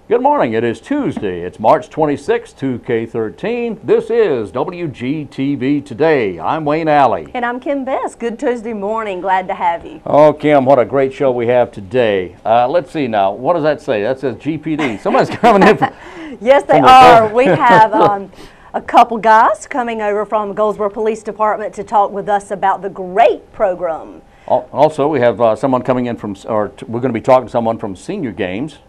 Good morning. It is Tuesday. It's March 26, 2K13. This is WGTV Today. I'm Wayne Alley. And I'm Kim Best. Good Tuesday morning. Glad to have you. Oh, Kim, what a great show we have today. Let's see now. What does that say? That says GPD. Somebody's coming in from... Yes, they are. We have a couple guys coming over from Goldsboro Police Department to talk with us about the great program. Also, we have someone coming in from, we're going to be talking to someone from Senior Games.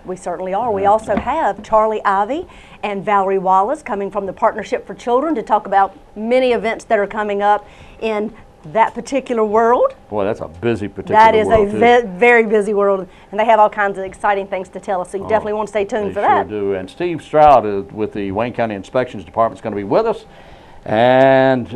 We certainly are. We also have Charlie Ivy and Valerie Wallace coming from the Partnership for Children to talk about many events that are coming up in that particular world. Boy, that's a busy particular world. That is a very busy world, and they have all kinds of exciting things to tell us, so you definitely want to stay tuned for that. They sure do. And Steve Stroud with the Wayne County Inspections Department is going to be with us, and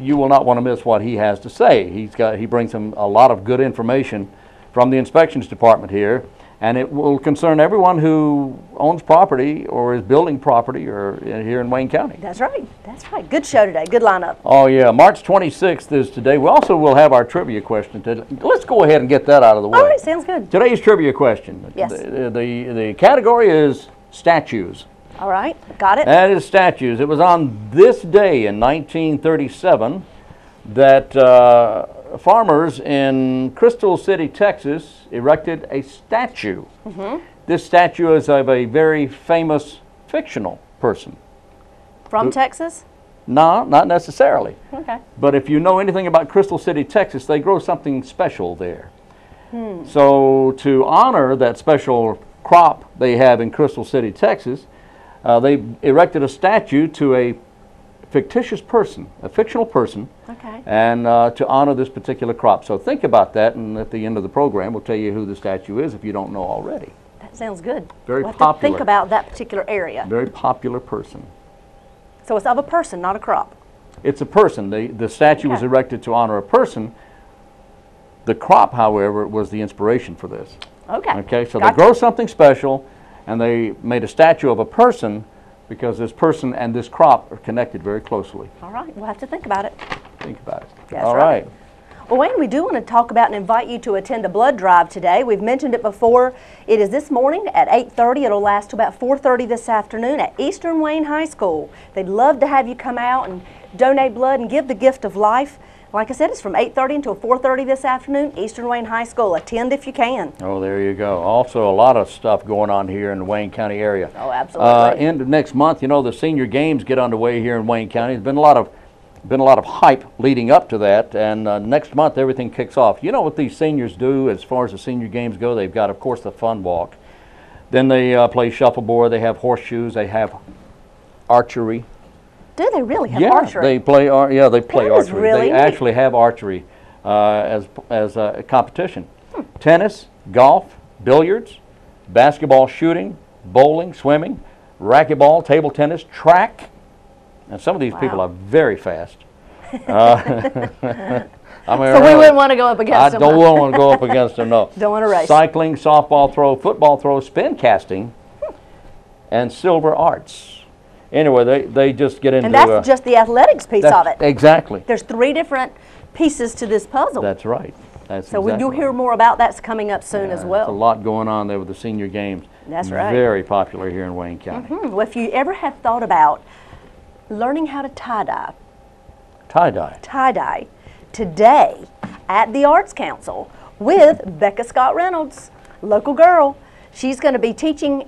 you will not want to miss what he has to say. He brings him a lot of good information from the Inspections Department here. And it will concern everyone who owns property or is building property or here in Wayne County. That's right. That's right. Good show today. Good lineup. Oh, yeah. March 26th is today. We also will have our trivia question today. Let's go ahead and get that out of the way. All right. Sounds good. Today's trivia question. Yes. The category is statues. All right. Got it. That is statues. It was on this day in 1937 that farmers in Crystal City, Texas, erected a statue. This statue is of a very famous fictional person. From Texas? No, not necessarily. Okay. But if you know anything about Crystal City, Texas, they grow something special there. So to honor that special crop they have in Crystal City, Texas, they erected a statue to a fictitious person, a fictional person, and to honor this particular crop. So think about that, and at the end of the program, we'll tell you who the statue is if you don't know already. That sounds good. Very we'll popular. have to think about that particular area. Very popular person. So it's of a person, not a crop. It's a person. The statue was erected to honor a person. The crop, however, was the inspiration for this. Okay, so they grow something special, and they made a statue of a person because this person and this crop are connected very closely. All right, we'll have to think about it. Think about it. That's All right. Well, Wayne, we do want to talk about and invite you to attend a blood drive today. We've mentioned it before. It is this morning at 8:30. It'll last to about 4:30 this afternoon at Eastern Wayne High School. They'd love to have you come out and donate blood and give the gift of life. Like I said, it's from 8:30 until 4:30 this afternoon, Eastern Wayne High School. Attend if you can. Oh, there you go. Also, a lot of stuff going on here in the Wayne County area. Oh, absolutely. End of next month, you know, the senior games get underway here in Wayne County. There's been a lot of hype leading up to that, and next month everything kicks off. You know what these seniors do as far as the senior games go? They've got, of course, the fun walk. Then they play shuffleboard. They have horseshoes. They have archery. Do they really have archery? They play. They play that is archery. Really they actually have archery as a competition. Tennis, golf, billiards, basketball shooting, bowling, swimming, racquetball, table tennis, track. And some of these people are very fast. So we wouldn't want to go up against them. I don't want to go up against them. No. Don't want to race. Cycling, softball throw, football throw, spin casting, and silver arts. Anyway, they just get into... And that's just the athletics piece of it. Exactly. There's 3 different pieces to this puzzle. That's right. So you'll hear more about that's coming up soon as well. There's a lot going on there with the senior games. That's right. Very popular here in Wayne County. Well, if you ever have thought about learning how to tie-dye. Tie-dye. Tie-dye. Today at the Arts Council with Becca Scott Reynolds, local girl. She's going to be teaching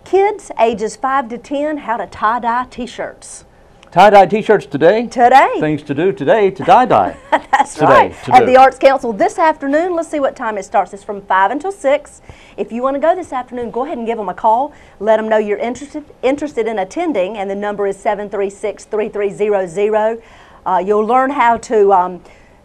kids ages 5 to 10 how to tie-dye t-shirts. Tie-dye t-shirts today? Today. Things to do today to tie-dye. That's right. At the Arts Council this afternoon. Let's see what time it starts. It's from 5 until 6. If you want to go this afternoon, go ahead and give them a call. Let them know you're interested in attending, and the number is 736-3300. You'll learn how to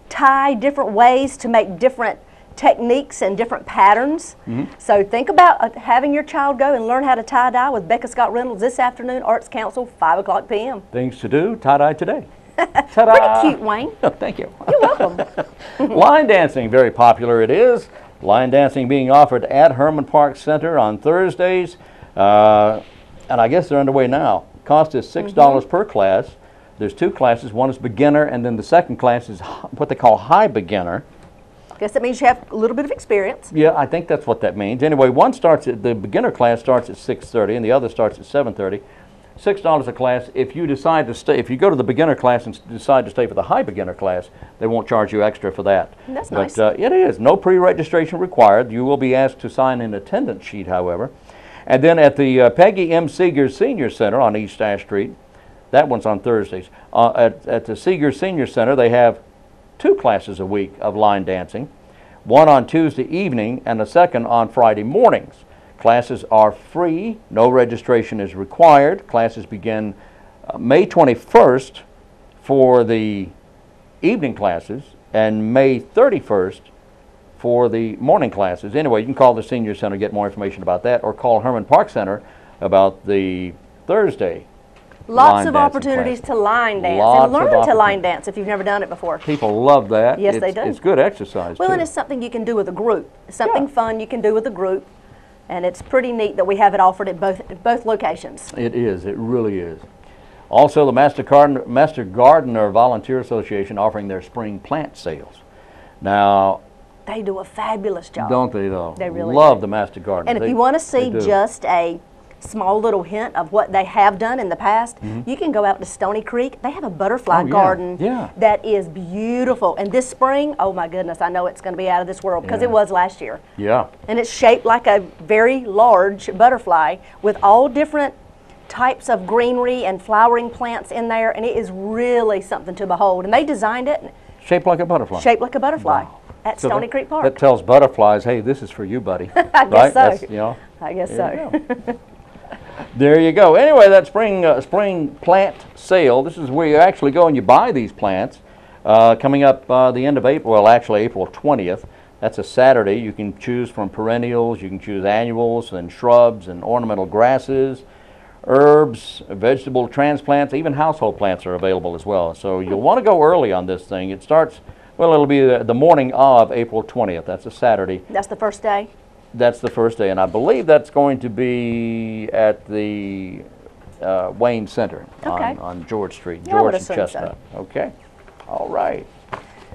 tie different ways to make different techniques and different patterns. So think about having your child go and learn how to tie-dye with Becca Scott Reynolds this afternoon, Arts Council, 5 o'clock p.m. Things to do, tie-dye today. Ta-da! Pretty cute, Wayne. Oh, thank you. You're welcome. Line dancing, very popular it is. Line dancing being offered at Herman Park Center on Thursdays. And I guess they're underway now. Cost is $6 per class. There's 2 classes. One is beginner, and then the second class is what they call high beginner. Guess that means you have a little bit of experience. Yeah, I think that's what that means. Anyway, the beginner class starts at 6:30 and the other starts at 7:30. $6 a class. If you decide to stay, if you go to the beginner class and decide to stay for the high beginner class, they won't charge you extra for that. That's nice. But it is. No pre-registration required. You will be asked to sign an attendance sheet, however. And then at the Peggy M. Seeger Senior Center on East Ash Street, that one's on Thursdays. At the Seeger Senior Center, they have 2 classes a week of line dancing, one on Tuesday evening and the second on Friday mornings. Classes are free. No registration is required. Classes begin May 21st for the evening classes and May 31st for the morning classes. Anyway, you can call the Senior Center to get more information about that, or call Herman Park Center about the Thursday. Lots of opportunities to line dance and learn to line dance if you've never done it before. People love that. Yes, they do. It's good exercise, well, too. And it's something you can do with a group. It's something fun you can do with a group. And it's pretty neat that we have it offered at both locations. It is. It really is. Also, the Master Gardener Volunteer Association offering their spring plant sales. Now, they do a fabulous job. Don't they, though? They really love do. the Master Gardener. And if you want to see just a small little hint of what they have done in the past, you can go out to Stony Creek. They have a butterfly garden that is beautiful. And this spring, oh my goodness, I know it's going to be out of this world because it was last year. Yeah. And it's shaped like a very large butterfly with all different types of greenery and flowering plants in there, and it is really something to behold. And they designed it. Shaped like a butterfly. Shaped like a butterfly. Wow. At so Stony Creek Park. That tells butterflies, hey, this is for you, buddy. I guess right? so. I guess so. There you go. Anyway, that spring plant sale, this is where you actually go and you buy these plants. Coming up the end of April, well, actually April 20th. That's a Saturday. You can choose from perennials, you can choose annuals and shrubs and ornamental grasses, herbs, vegetable transplants, even household plants are available as well. So you'll want to go early on this thing. It starts, well, it'll be the morning of April 20th. That's a Saturday. That's the first day? That's the first day, and I believe that's going to be at the Wayne Center on George Street, George and Chestnut. So. Okay, all right.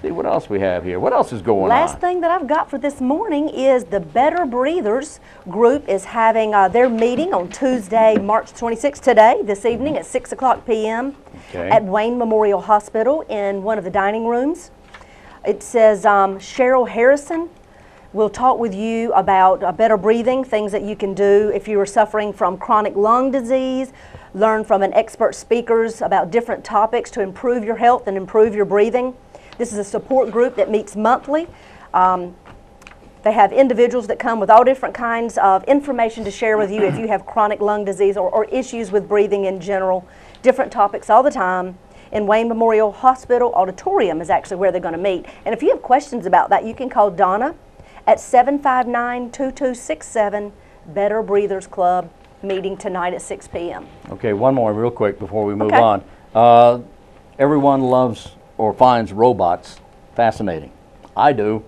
See what else we have here. What else is going on? Last thing that I've got for this morning is the Better Breathers group is having their meeting on Tuesday, March 26th, today, this evening at 6 o'clock p.m. at Wayne Memorial Hospital in one of the dining rooms. It says Cheryl Harrison will talk with you about better breathing, things that you can do if you are suffering from chronic lung disease, learn from an expert speakers about different topics to improve your health and improve your breathing. This is a support group that meets monthly. They have individuals that come with all different kinds of information to share with you if you have chronic lung disease or issues with breathing in general. Different topics all the time. In Wayne Memorial Hospital Auditorium is actually where they're going to meet. And if you have questions about that, you can call Donna at 759-2267, Better Breathers Club, meeting tonight at 6 p.m. Okay, one more real quick before we move on. Everyone loves or finds robots fascinating. I do.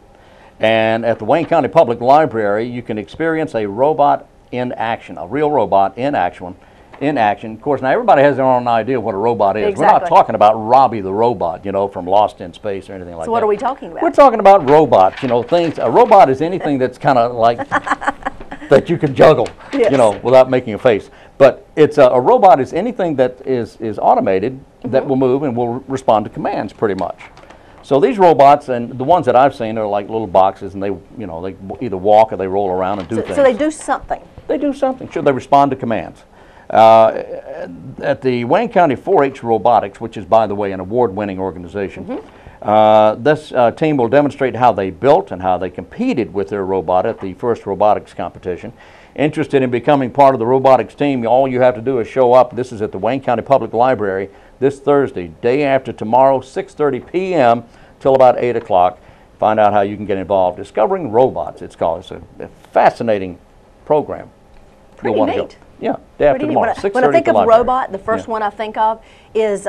And at the Wayne County Public Library, you can experience a robot in action, a real robot in action. Of course, now everybody has their own idea what a robot is. Exactly. We're not talking about Robbie the robot, you know, from Lost in Space or anything like that. So what are we talking about? We're talking about robots, you know, things. A robot is anything that's kind of like that you can juggle, you know, without making a face. But it's a robot is anything that is automated that will move and will respond to commands pretty much. So these robots, and the ones that I've seen, are like little boxes, and they, you know, they either walk or they roll around and do things. So they do something. They do something. Sure, they respond to commands. At the Wayne County 4-H Robotics, which is, by the way, an award-winning organization, this team will demonstrate how they built and how they competed with their robot at the first robotics competition. Interested in becoming part of the robotics team, all you have to do is show up. This is at the Wayne County Public Library this Thursday, day after tomorrow, 6:30 p.m. till about 8 o'clock. Find out how you can get involved. Discovering Robots, it's called. It's a fascinating program. Pretty neat. Yeah, day after tomorrow, 6:30 When I think of library. robot, the first one I think of is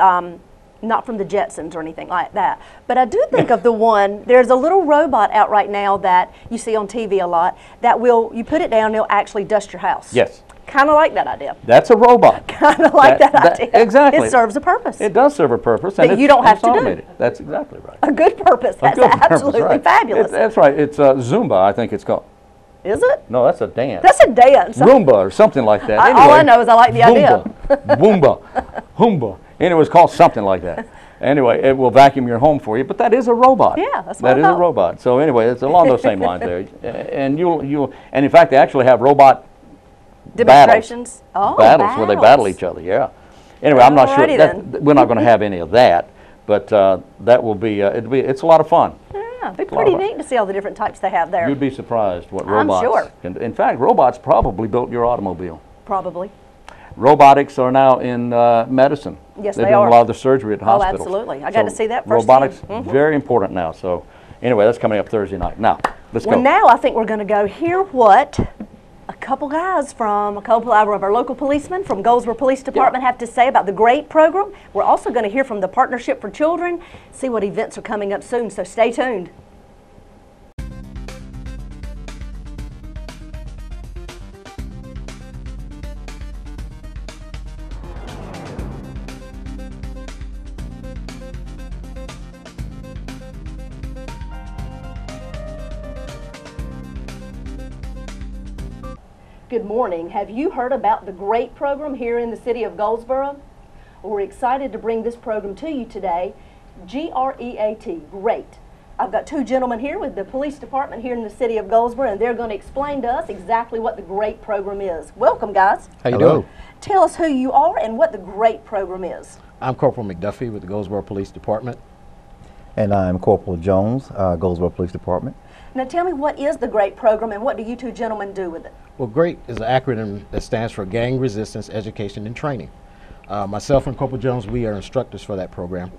not from the Jetsons or anything like that. But I do think of the one, there's a little robot out right now that you see on TV a lot that will, you put it down, it'll actually dust your house. Yes. Kind of like that idea. That's a robot. Kind of like that idea. Exactly. It serves a purpose. It does serve a purpose. That you don't have to do. Automated. That's exactly right. A good purpose. That's absolutely fabulous. That's right. It's Zumba, I think it's called. Is it? No, that's a dance. That's a dance. Roomba or something like that. Anyway, all I know is I like the idea. Boomba. Hoomba. Anyway, it's called something like that. Anyway, it will vacuum your home for you, but that is a robot. Yeah, that's what I That is thought. a robot. So anyway, it's along those same lines there. And and in fact, they actually have robot Demonstrations. battles where they battle each other. Yeah. Anyway, I'm not sure. We're not going to have any of that, but that will be. It's a lot of fun. Yeah, it'd be pretty neat to see all the different types they have there. You'd be surprised what robots. I'm sure. Can, in fact, robots probably built your automobile. Probably. Robotics are now in medicine. Yes, They're they doing are. a lot of the surgery at hospitals. Absolutely. I got to see that firsthand. Robotics, very important now. So anyway, that's coming up Thursday night. Now, let's go. Well, now I think we're going to go hear what a couple guys from a couple of our local policemen from Goldsboro Police Department have to say about the GREAT program. We're also going to hear from the Partnership for Children, see what events are coming up soon, so stay tuned. Good morning. Have you heard about the GREAT program here in the city of Goldsboro? Well, we're excited to bring this program to you today. G-R-E-A-T, GREAT. I've got two gentlemen here with the police department here in the city of Goldsboro, and they're going to explain to us exactly what the GREAT program is. Welcome, guys. How you doing? Tell us who you are and what the GREAT program is. I'm Corporal McDuffie with the Goldsboro Police Department. And I'm Corporal Jones, Goldsboro Police Department. Now tell me, what is the GREAT program and what do you two gentlemen do with it? Well, GREAT is an acronym that stands for Gang Resistance Education and Training. Myself and Corporal Jones, we are instructors for that program,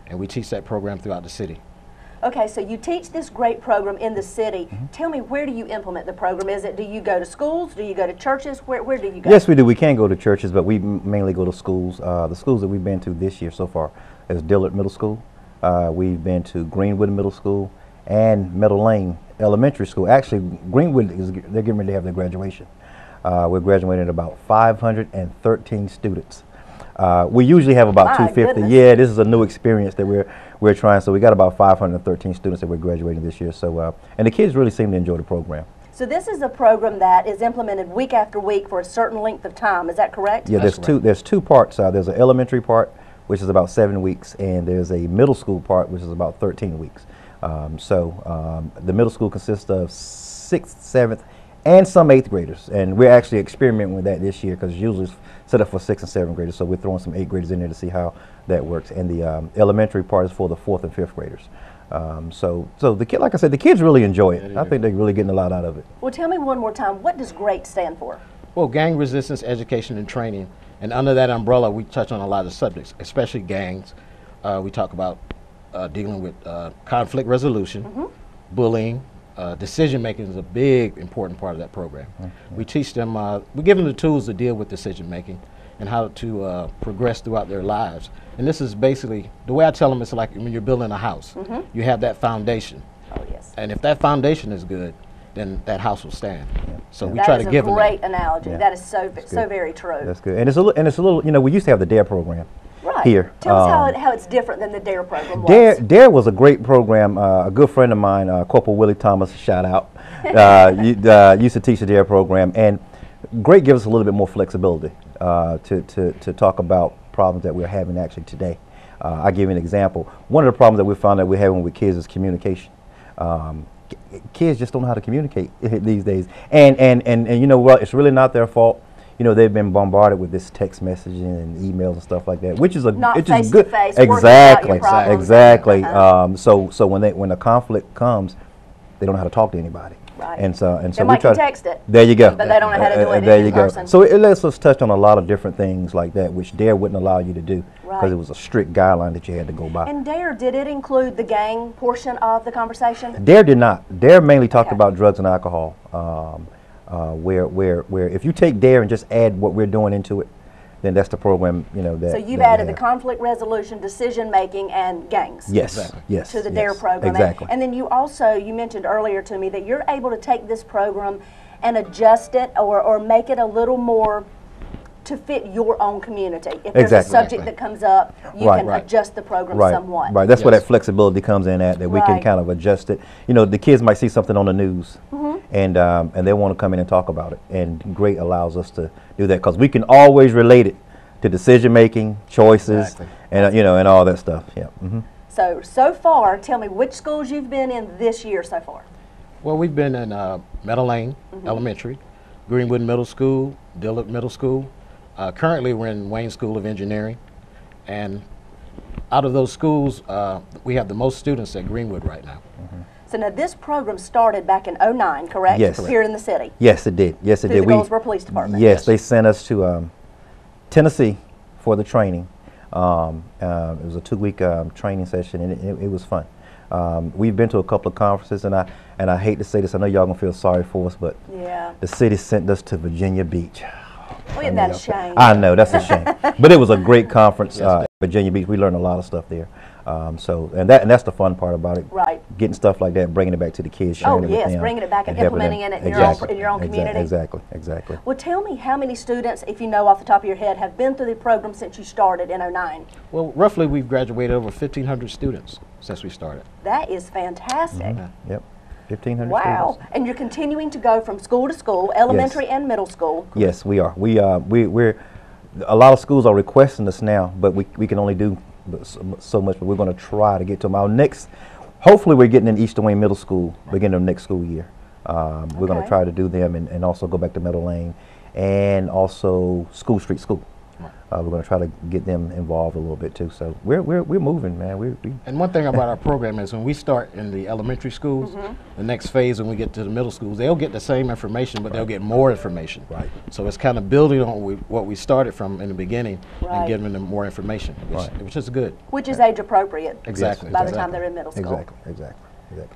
and we teach that program throughout the city. Okay, so you teach this GREAT program in the city. Tell me, where do you implement the program? Do you go to schools? Do you go to churches? Where do you go? Yes, we do. We can go to churches, but we mainly go to schools. The schools that we've been to this year so far is Dillard Middle School. We've been to Greenwood Middle School and Meadow Lane Elementary School. Actually, Greenwood, they're getting ready to have their graduation. We're graduating about 513 students. We usually have about 250. Goodness. Yeah, this is a new experience that we're trying. So we got about 513 students that we're graduating this year. So and the kids really seem to enjoy the program. So this is a program that is implemented week after week for a certain length of time. Is that correct? Yeah, there's two parts. There's an elementary part, which is about 7 weeks, and there's a middle school part, which is about 13 weeks. The middle school consists of 6th, 7th, and some 8th graders, and we're actually experimenting with that this year because usually it's set up for 6th and 7th graders, so we're throwing some 8th graders in there to see how that works. And the elementary part is for the 4th and 5th graders. So the kid, like I said, the kids really enjoy it. I think they're really getting a lot out of it. Well, tell me one more time, what does GREAT stand for? Well, Gang Resistance Education and Training, and under that umbrella, we touch on a lot of subjects, especially gangs. We talk about dealing with conflict resolution, bullying. Decision making is a big, important part of that program. We teach them, we give them the tools to deal with decision making and how to progress throughout their lives. And this is basically, the way I tell them, it's like when you're building a house, you have that foundation. Oh, yes. And if that foundation is good, then that house will stand. So we try to give them that is a great analogy. Yeah. That is so very true. That's good. And it's a little, you know, we used to have the DARE program. Right. Here. Tell us how it's different than the DARE program was. DARE was a great program. A good friend of mine, Corporal Willie Thomas, shout out, used to teach the DARE program. And GREAT gives us a little bit more flexibility to talk about problems that we're having actually today. I'll give you an example. One of the problems that we found that we're having with kids is communication. Kids just don't know how to communicate these days. And you know what, it's really not their fault. You know, they've been bombarded with this text messaging and emails and stuff like that, which is not good. face-to-face, Exactly, exactly. So when a conflict comes, they don't know how to talk to anybody. Right. And so they we might try can text it. There you go. But they don't know how to do it there you in go. person. So it lets us touch on a lot of different things like that, which DARE wouldn't allow you to do because it was a strict guideline that you had to go by. And DARE, did it include the gang portion of the conversation? DARE did not. DARE mainly talked about drugs and alcohol. Where if you take DARE and just add what we're doing into it, then that's the program, you know. So you've added the conflict resolution, decision making, and gangs. Yes, exactly. Yes. To the DARE program. Exactly. And then you mentioned earlier to me that you're able to take this program and adjust it or make it a little more to fit your own community. If there's a subject that comes up, you can adjust the program somewhat. Right, that's where that flexibility comes in at, that we can kind of adjust it. You know, the kids might see something on the news and they want to come in and talk about it. And GREAT allows us to do that because we can always relate it to decision making, choices, and you know, and all that stuff. Yeah. So far, tell me which schools you've been in this year so far. Well, we've been in Meadow Lane Elementary, Greenwood Middle School, Dillard Middle School. Currently, we're in Wayne School of Engineering, and out of those schools, we have the most students at Greenwood right now. So now this program started back in '09, correct? Yes. Here in the city. Yes, it did. Yes, it did. The Goldsboro Police Department. Yes, they sent us to Tennessee for the training. It was a 2-week training session, and it was fun. We've been to a couple of conferences, and I hate to say this, I know y'all gonna feel sorry for us, but the city sent us to Virginia Beach. Oh, isn't that a shame? I know, that's a shame. But it was a great conference, Virginia Beach. We learned a lot of stuff there. And that's the fun part about it. Right. Getting stuff like that, bringing it back to the kids, sharing it with them. Bringing it back and implementing it in your own community. Exactly. Well, tell me how many students, if you know off the top of your head, have been through the program since you started in '09? Well, roughly we've graduated over 1,500 students since we started. That is fantastic. Yep. 1,500 wow. students. And you're continuing to go from school to school, elementary and middle school. Yes, we are. We're a lot of schools are requesting us now, but we can only do so much, but we're going to try to get to them. Our next, hopefully we're getting in Eastern Wayne Middle School beginning of next school year. We're going to try to do them and also go back to Meadow Lane and also School Street School. We're going to try to get them involved a little bit too. So we're moving, man. And one thing about our program is when we start in the elementary schools, the next phase when we get to the middle schools, they'll get the same information, but they'll get more information. Right. So it's kind of building on what we started from in the beginning and giving them more information, which is good. Which is age appropriate. Exactly. By the time they're in middle school. Exactly.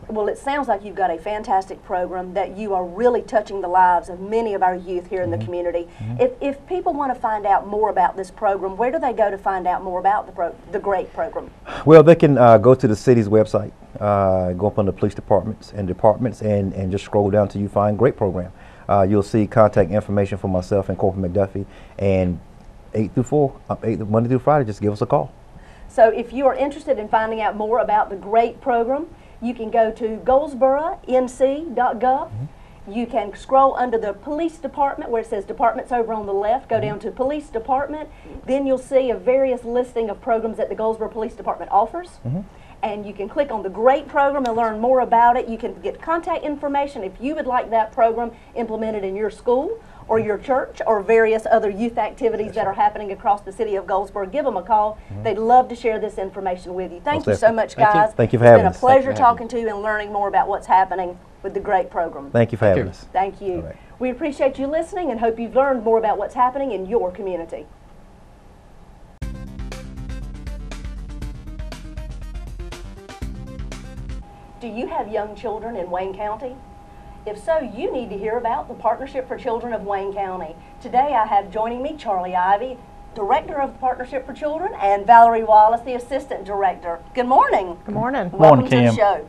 Well, it sounds like you've got a fantastic program that you are really touching the lives of many of our youth here in the community. If people want to find out more about this program, where do they go to find out more about the GREAT program? Well, they can go to the city's website, go up on the police departments and just scroll down till you find GREAT program. You'll see contact information for myself and Corporal McDuffie, and 8 through 4, Monday through Friday, just give us a call. So if you are interested in finding out more about the GREAT program, you can go to goldsboronc.gov. You can scroll under the police department where it says departments over on the left, go down to police department. Then you'll see a various listing of programs that the Goldsboro Police Department offers. And you can click on the GREAT program and learn more about it. You can get contact information if you would like that program implemented in your school or your church or various other youth activities that are happening across the city of Goldsboro. Give them a call. They'd love to share this information with you. Thank you so much, guys. Thank you for having us. It's been a pleasure talking to you and learning more about what's happening with the GREAT program. Thank you for having us. Thank you. We appreciate you listening and hope you've learned more about what's happening in your community. Do you have young children in Wayne County? If so, you need to hear about the Partnership for Children of Wayne County. Today I have joining me Charlie Ivy, Director of the Partnership for Children, and Valerie Wallace, the Assistant Director. Good morning. Good morning. Welcome to the show.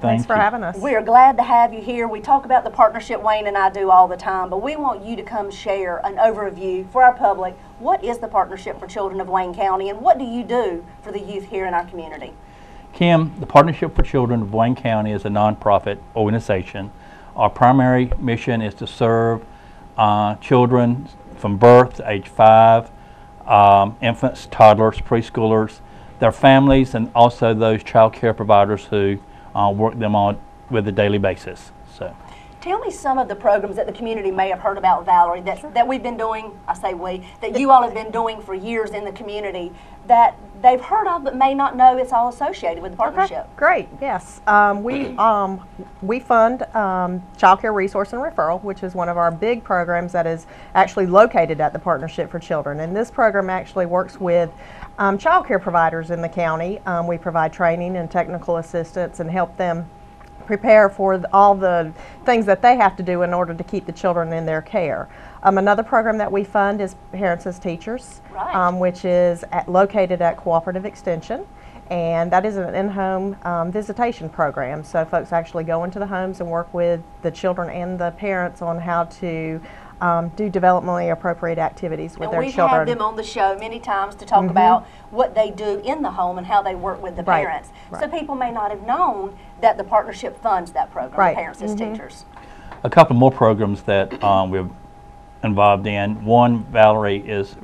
Thanks for having us. We are glad to have you here. We talk about the partnership Wayne and I do all the time, but we want you to come share an overview for our public. What is the Partnership for Children of Wayne County, and what do you do for the youth here in our community? Kim, the Partnership for Children of Wayne County is a nonprofit organization. Our primary mission is to serve children from birth to age 5, infants, toddlers, preschoolers, their families, and also those child care providers who work them on with a daily basis. So, tell me some of the programs that the community may have heard about, Valerie, that we've been doing, I say we, that you all have been doing for years in the community that they've heard of but may not know it's all associated with the partnership. Okay, great, yes. We fund Child Care Resource and Referral, which is one of our big programs that is actually located at the Partnership for Children. And this program actually works with child care providers in the county. We provide training and technical assistance and help them prepare for all the things that they have to do in order to keep the children in their care. Another program that we fund is Parents as Teachers, which is located at Cooperative Extension. And that is an in-home visitation program. So folks actually go into the homes and work with the children and the parents on how to do developmentally appropriate activities with their we've children. had them on the show many times to talk about what they do in the home and how they work with the parents. So people may not have known that the partnership funds that program, parents as teachers. A couple more programs that we're involved in. One, Valerie is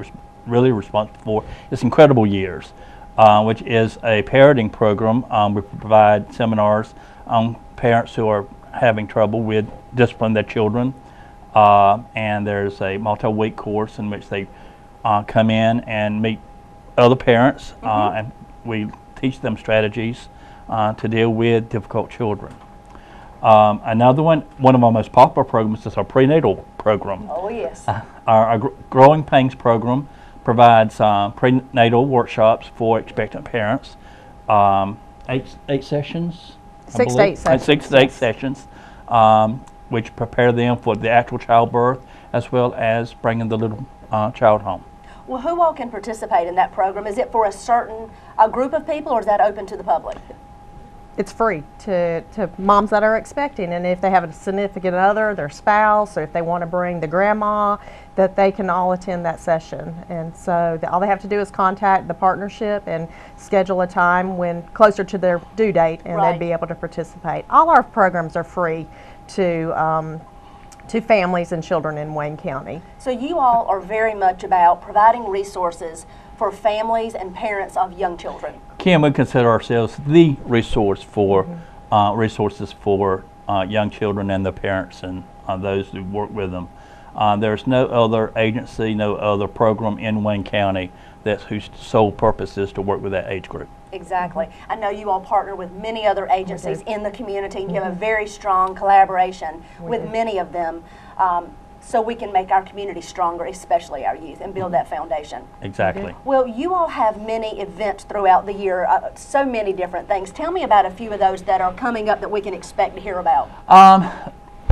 really responsible for. It's Incredible Years, which is a parenting program. We provide seminars on parents who are having trouble with disciplining their children. And there's a multi-week course in which they come in and meet other parents, and we teach them strategies to deal with difficult children. Another one of our most popular programs is our prenatal program. Oh, yes. Our Growing Pains program provides prenatal workshops for expectant parents. 8 sessions? 6 to 8 sessions. 6 to 8 sessions. Which prepare them for the actual childbirth as well as bringing the little child home. Well, who all can participate in that program? Is it for a group of people, or is that open to the public? It's free to moms that are expecting, and if they have a significant other, their spouse, or if they want to bring the grandma, that they can all attend that session. And so all they have to do is contact the partnership and schedule a time when closer to their due date, and they'd be able to participate. All our programs are free to families and children in Wayne County. So you all are very much about providing resources for families and parents of young children. Kim, we consider ourselves the resource for resources for young children and their parents and those who work with them. There's no other agency, no other program in Wayne County whose sole purpose is to work with that age group. Exactly. I know you all partner with many other agencies in the community, and you have a very strong collaboration with many of them, so we can make our community stronger, especially our youth, and build that foundation. Exactly. Well, you all have many events throughout the year, so many different things. Tell me about a few of those that are coming up that we can expect to hear about.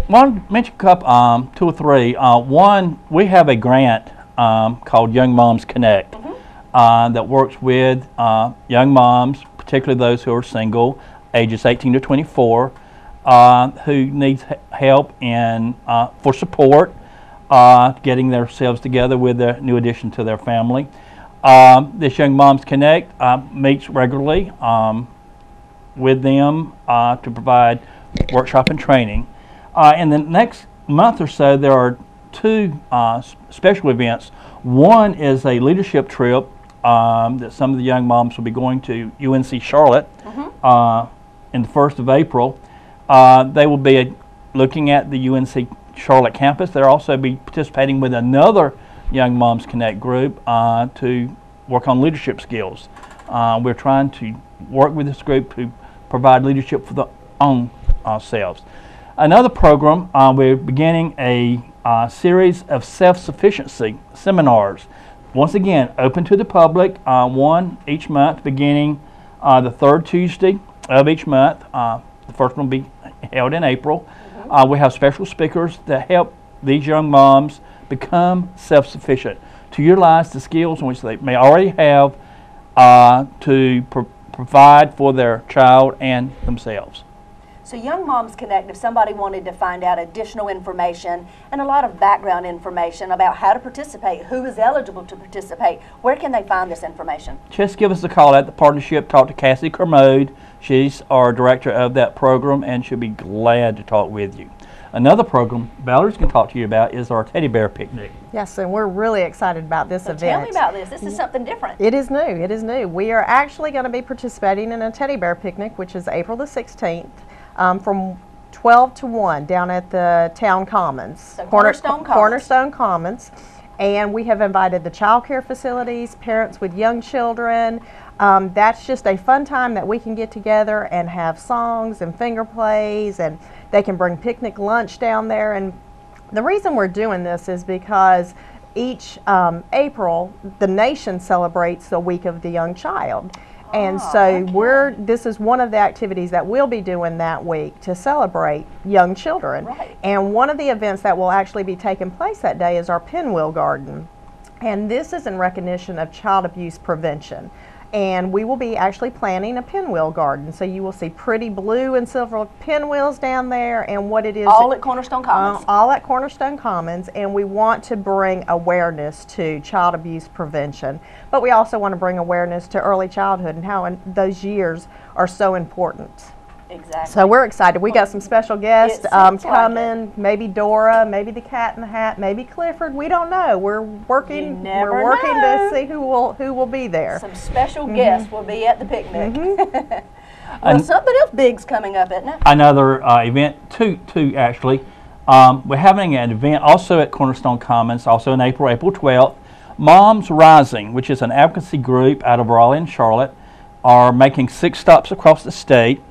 One, mention a couple, 2 or 3. One, we have a grant called Young Moms Connect that works with young moms, particularly those who are single, ages 18 to 24, who need help in for support, getting themselves together with a new addition to their family. This Young Moms Connect meets regularly with them to provide workshop and training. In the next month or so, there are 2 special events. One is a leadership trip that some of the young moms will be going to UNC Charlotte in the 1st of April. They will be looking at the UNC Charlotte campus. They'll also be participating with another Young Moms Connect group to work on leadership skills. We're trying to work with this group to provide leadership for their own selves. Another program, we're beginning a series of self-sufficiency seminars. Once again, open to the public, 1 each month, beginning the 3rd Tuesday of each month. The first one will be held in April. We have special speakers that help these young moms become self-sufficient, to utilize the skills in which they may already have to provide for their child and themselves. So Young Moms Connect, if somebody wanted to find out additional information and a lot of background information about how to participate, who is eligible to participate, where can they find this information? Just give us a call at the partnership. Talk to Cassie Kermode. She's our director of that program, and she'll be glad to talk with you. Another program Valerie's going to talk to you about is our teddy bear picnic. Yes, and we're really excited about this event. Tell me about this. This is something different. It is new. It is new. We are actually going to be participating in a teddy bear picnic, which is April the 16th. From 12 to 1 down at the Town Commons. So Cornerstone Commons. Cornerstone Commons. And we have invited the child care facilities, parents with young children. That's just a fun time that we can get together and have songs and finger plays, and they can bring picnic lunch down there. And the reason we're doing this is because each April, the nation celebrates the Week of the Young Child. And so this is one of the activities that we'll be doing that week to celebrate young children. Right. And one of the events that will actually be taking place that day is our Pinwheel Garden. And this is in recognition of child abuse prevention. And we will be actually planting a pinwheel garden. So you will see pretty blue and silver pinwheels down there, and what it is. All at Cornerstone Commons. All at Cornerstone Commons, and we want to bring awareness to child abuse prevention. But we also want to bring awareness to early childhood and how those years are so important. Exactly. So we're excited. We got some special guests coming. Like maybe Dora, maybe the Cat in the Hat, maybe Clifford. We don't know. We're working. We're working to see who will be there. Some special guests will be at the picnic. Well, something else big's coming up, isn't it? Another event, two actually. We're having an event also at Cornerstone Commons, also in April 12th. Moms Rising, which is an advocacy group out of Raleigh and Charlotte, are making 6 stops across the state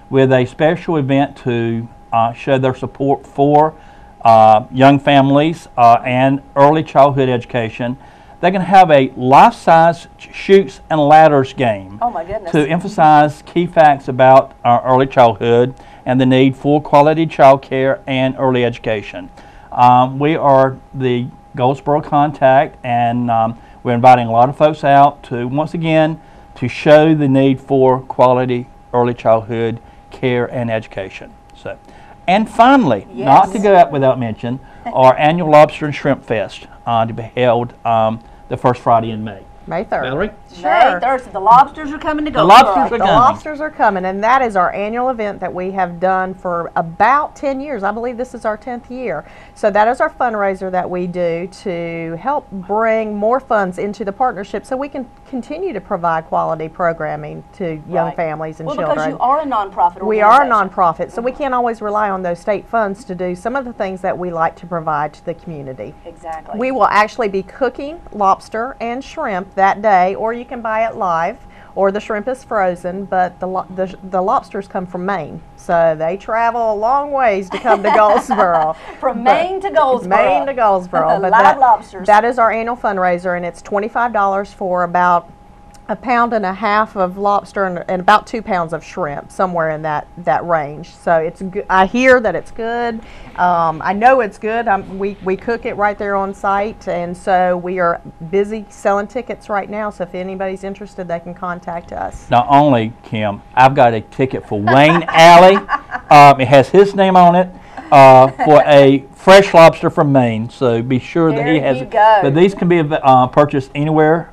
with a special event to show their support for young families and early childhood education. They're going to have a life-size chutes and ladders game. Oh my goodness. To emphasize key facts about early childhood and the need for quality child care and early education. We are the Goldsboro contact, and we're inviting a lot of folks out to, once again, to show the need for quality early childhood care and education. So, and finally, not to go out without mention, our annual Lobster and Shrimp Fest to be held the first Friday in May. May 3rd. Valerie? Sure. May 3rd. So the lobsters are coming to go. The lobsters are The coming. lobsters are coming, and that is our annual event that we have done for about 10 years. I believe this is our 10th year. So that is our fundraiser that we do to help bring more funds into the partnership so we can continue to provide quality programming to young families and children. Because you are a nonprofit organization. We are a nonprofit, so we can't always rely on those state funds to do some of the things that we like to provide to the community. Exactly. We will actually be cooking lobster and shrimp that day, or you can buy it live, or the shrimp is frozen, but the lobsters come from Maine, so they travel a long ways to come to Goldsboro. From Maine to Goldsboro. Maine to Goldsboro. But Live lobsters. That is our annual fundraiser, and it's $25 for about 1.5 pounds of lobster and about 2 pounds of shrimp, somewhere in that range. So it's good. I hear that it's good. I know it's good. We cook it right there on site, and so we are busy selling tickets right now. So if anybody's interested, they can contact us. Not only, Kim, I've got a ticket for Wayne Alley. It has his name on it for a fresh lobster from Maine. So be sure that he has it. But these can be purchased anywhere.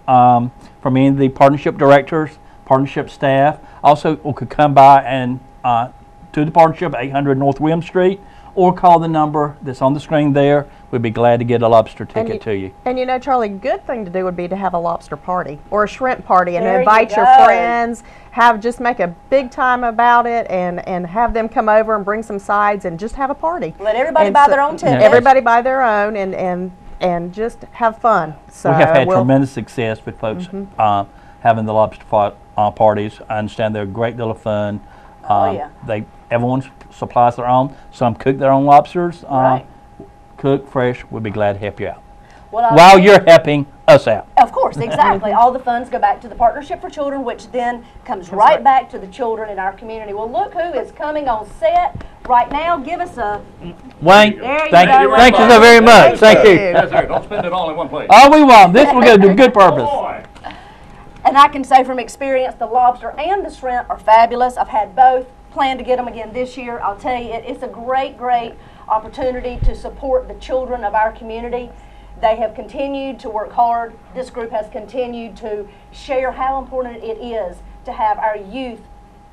From any of the partnership directors, partnership staff. Also, we could come by and to the partnership, 800 North William Street, or call the number that's on the screen there. We'd be glad to get a lobster ticket to you. And you know, Charlie, good thing to do would be to have a lobster party or a shrimp party, and There invite you your go. friends. Just make a big time about it, and have them come over and bring some sides and just have a party. Let everybody buy their own tickets. Everybody buy their own, and just have fun. So We have had tremendous success with folks having the lobster parties. I understand they're a great deal of fun. Everyone supplies their own. Some cook their own lobsters. Cook fresh. We'd be glad to help you out. Well, while you're helping us out. Of course, exactly. All the funds go back to the Partnership for Children, which then comes right back to the children in our community. Well, look who is coming on set right now. Give us a... Wayne, thank you. Thank you so very much. Thank you. Yes, sir. Don't spend it all in one place. Oh, we won't. This will go to good purpose. And I can say from experience, the lobster and the shrimp are fabulous. I've had both. Plan to get them again this year. I'll tell you, it's a great, great opportunity to support the children of our community. They have continued to work hard. This group has continued to share how important it is to have our youth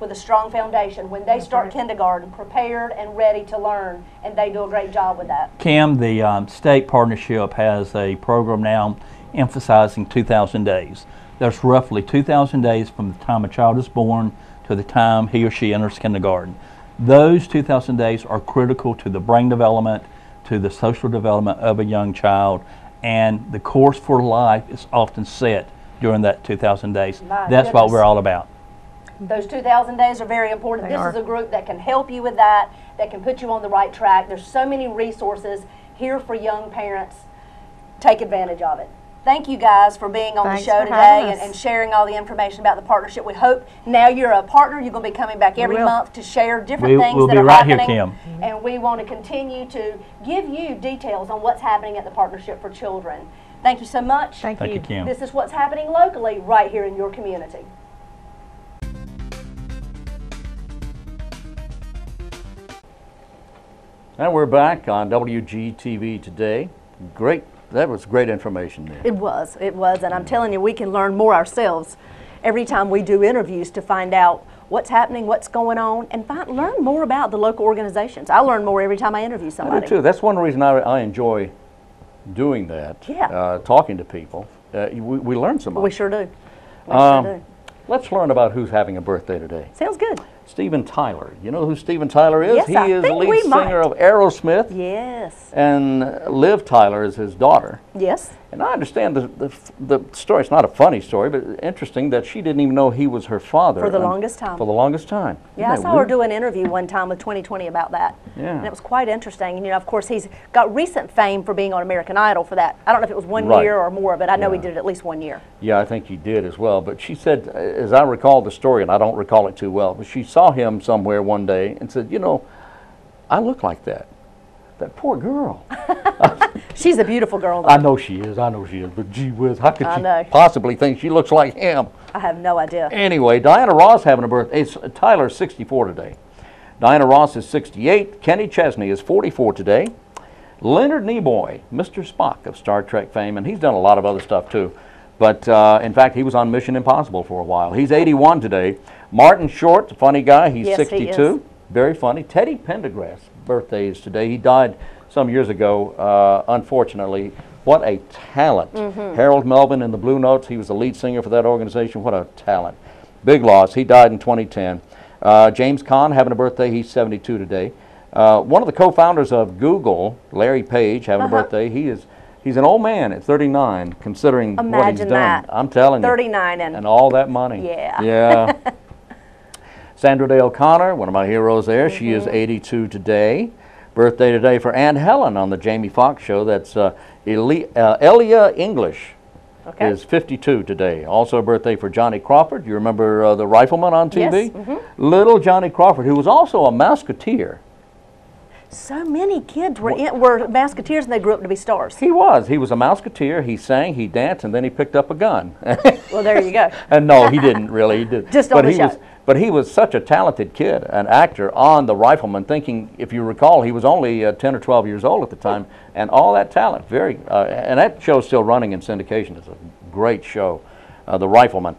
with a strong foundation when they start kindergarten, prepared and ready to learn, and they do a great job with that. Kim, the state partnership has a program now emphasizing 2,000 days. There's roughly 2,000 days from the time a child is born to the time he or she enters kindergarten. Those 2,000 days are critical to the brain development, to the social development of a young child, and the course for life is often set during that 2,000 days. That's what we're all about. Those 2,000 days are very important. This is a group that can help you with that, that can put you on the right track. There's so many resources here for young parents. Take advantage of it. Thank you guys for being on Thanks the show for having today us. and sharing all the information about the partnership. We hope now you're a partner. You're going to be coming back every will. month to share different things We'll that be are right here, happening. Kim. And we want to continue to give you details on what's happening at the Partnership for Children. Thank you so much. Thank Thank you, Kim. This is what's happening locally right here in your community. And we're back on WGTV today. Great, that was great information there. It was, and I'm telling you, we can learn more ourselves every time we do interviews to find out what's happening, what's going on, and learn more about the local organizations. I learn more every time I interview I somebody. do too. That's one reason I enjoy doing that, Yeah. talking to people. We learn so much. We sure do. We sure do. Let's learn about who's having a birthday today. Sounds good. Steven Tyler. You know who Steven Tyler is? Yes, He I is the think lead we singer might. of Aerosmith, Yes. and Liv Tyler is his daughter. Yes. And I understand the story. It's not a funny story, but interesting that she didn't even know he was her father. For the longest time. For the longest time. Yeah, I Isn't that saw her weird? do an interview one time with 2020 about that. Yeah. And it was quite interesting. And, you know, of course, he's got recent fame for being on American Idol for that. I don't know if it was one Right. year or more, but I know he Yeah. did it at least 1 year. Yeah, I think he did as well. But she said, as I recall the story, and I don't recall it too well, but she saw him somewhere one day and said, you know, I look like that. That poor girl. She's a beautiful girl, though. I know she is, but gee whiz, how could I she know. possibly think she looks like him? I have no idea. Anyway, Diana Ross having a birthday. Tyler's 64 today. Diana Ross is 68. Kenny Chesney is 44 today. Leonard Nimoy, Mr. Spock of Star Trek fame, and he's done a lot of other stuff too. But in fact, he was on Mission Impossible for a while. He's 81 today. Martin Short, a funny guy, he's Yes, he 62. is. Very funny. Teddy Pendergrass' birthday is today. He died some years ago, unfortunately. What a talent. Harold Melvin in the Blue Notes, he was the lead singer for that organization. What a talent. Big loss. He died in 2010. James Caan having a birthday. He's 72 today. One of the co-founders of Google, Larry Page, having a birthday. He's an old man at 39, considering what he's Imagine done. that. I'm telling you. 39 And all that money. Yeah. Yeah. Sandra Day O'Connor, one of my heroes there. She is 82 today. Birthday today for Aunt Helen on the Jamie Foxx show. That's Elia English is 52 today. Also a birthday for Johnny Crawford. You remember the rifleman on TV? Yes. Little Johnny Crawford, who was also a Musketeer. So many kids were Musketeers and they grew up to be stars. He was. He was a Musketeer. He sang, he danced, and then he picked up a gun. Well, there you go. And no, he didn't really. He did. Just on the show. But he was such a talented kid, an actor on The Rifleman, thinking, if you recall, he was only 10 or 12 years old at the time, and all that talent, and that show's still running in syndication. It's a great show, The Rifleman.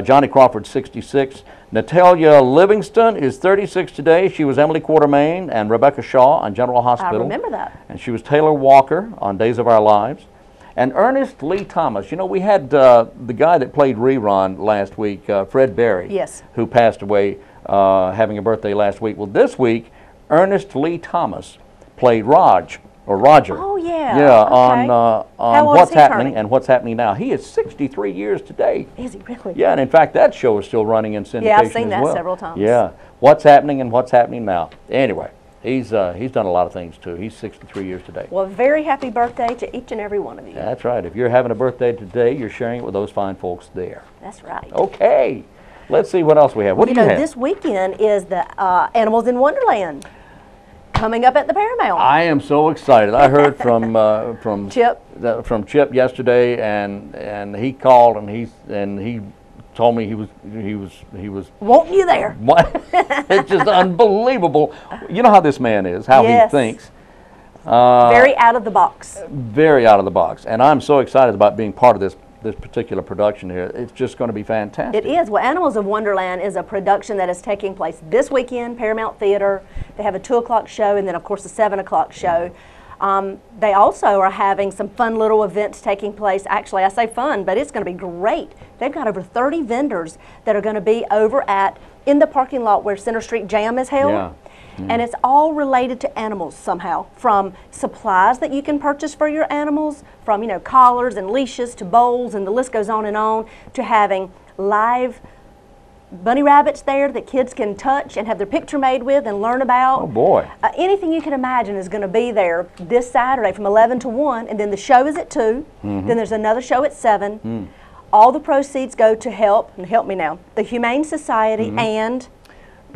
Johnny Crawford, 66. Natalia Livingston is 36 today. She was Emily Quatermain and Rebecca Shaw on General Hospital. I remember that. And she was Taylor Walker on Days of Our Lives. And Ernest Lee Thomas. You know, we had the guy that played Rerun last week, Fred Berry, Yes. who passed away having a birthday last week. Well, this week, Ernest Lee Thomas played Roger. Oh, yeah. Yeah, Okay. on How old What's is he Happening turning? and What's Happening Now. He is 63 years today. Is he really? Yeah, and in fact, that show is still running in syndication Yeah, I've seen as that well. several times. Yeah, What's Happening and What's Happening Now. Anyway, he's done a lot of things too. He's 63 years today. Well, very happy birthday to each and every one of you. That's right. If you're having a birthday today, you're sharing it with those fine folks there. That's right. Okay, let's see what else we have. What do you have? This weekend is the Animals in Wonderland coming up at the Paramount. I am so excited. I heard from Chip. From Chip yesterday, and he called and he told me he was Wanting you there. what? It's just unbelievable. You know how this man is, how Yes. he thinks. Very out of the box. Very out of the box, and I'm so excited about being part of this particular production here. It's just going to be fantastic. It is. Well, Animals of Wonderland is a production that is taking place this weekend, Paramount Theater. They have a 2 o'clock show and then, of course, a 7 o'clock show. They also are having some fun little events taking place. Actually, I say fun, but it's going to be great. They've got over 30 vendors that are going to be over in the parking lot where Center Street Jam is held. Yeah. And it's all related to animals somehow, from supplies that you can purchase for your animals, from, collars and leashes to bowls, and the list goes on, to having live bunny rabbits there that kids can touch and have their picture made with and learn about. Oh boy. Anything you can imagine is going to be there this Saturday from 11 to 1, and then the show is at 2. Then there's another show at 7. All the proceeds go to help me now, the Humane Society and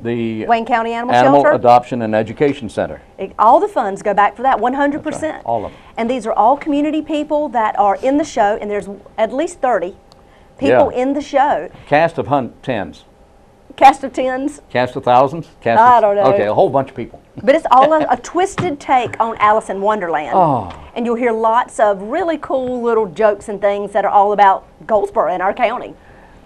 The Wayne County Animal Shelter. Adoption and Education Center. All the funds go back for that, 100%. That's right, all of them. And these are all community people that are in the show, and there's at least 30 people in the show. Cast of tens. Cast of tens. Cast of thousands? Cast I of, don't know. Okay, a whole bunch of people. But it's all a twisted take on Alice in Wonderland. Oh. And you'll hear lots of really cool little jokes and things that are all about Goldsboro and our county.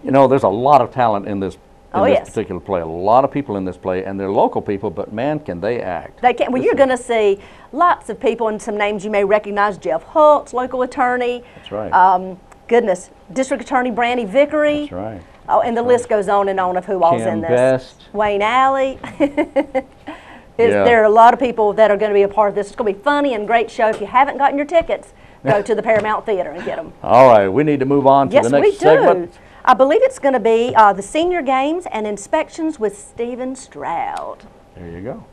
You know, there's a lot of talent in this Yes. particular play. A lot of people in this play, and they're local people, but man, can they act. They can. Well, you're going to see lots of people and some names you may recognize. Jeff Hulks, local attorney. That's right. Goodness, District Attorney Brandy Vickery. That's right. Oh, and the list goes on and on of who all's in this. Best. Wayne Alley. There are a lot of people that are going to be a part of this. It's going to be funny and great show. If you haven't gotten your tickets, go to the Paramount Theater and get them. All right, we need to move on to the next segment. I believe it's going to be the senior games and inspections with Stephen STROUD. There you go.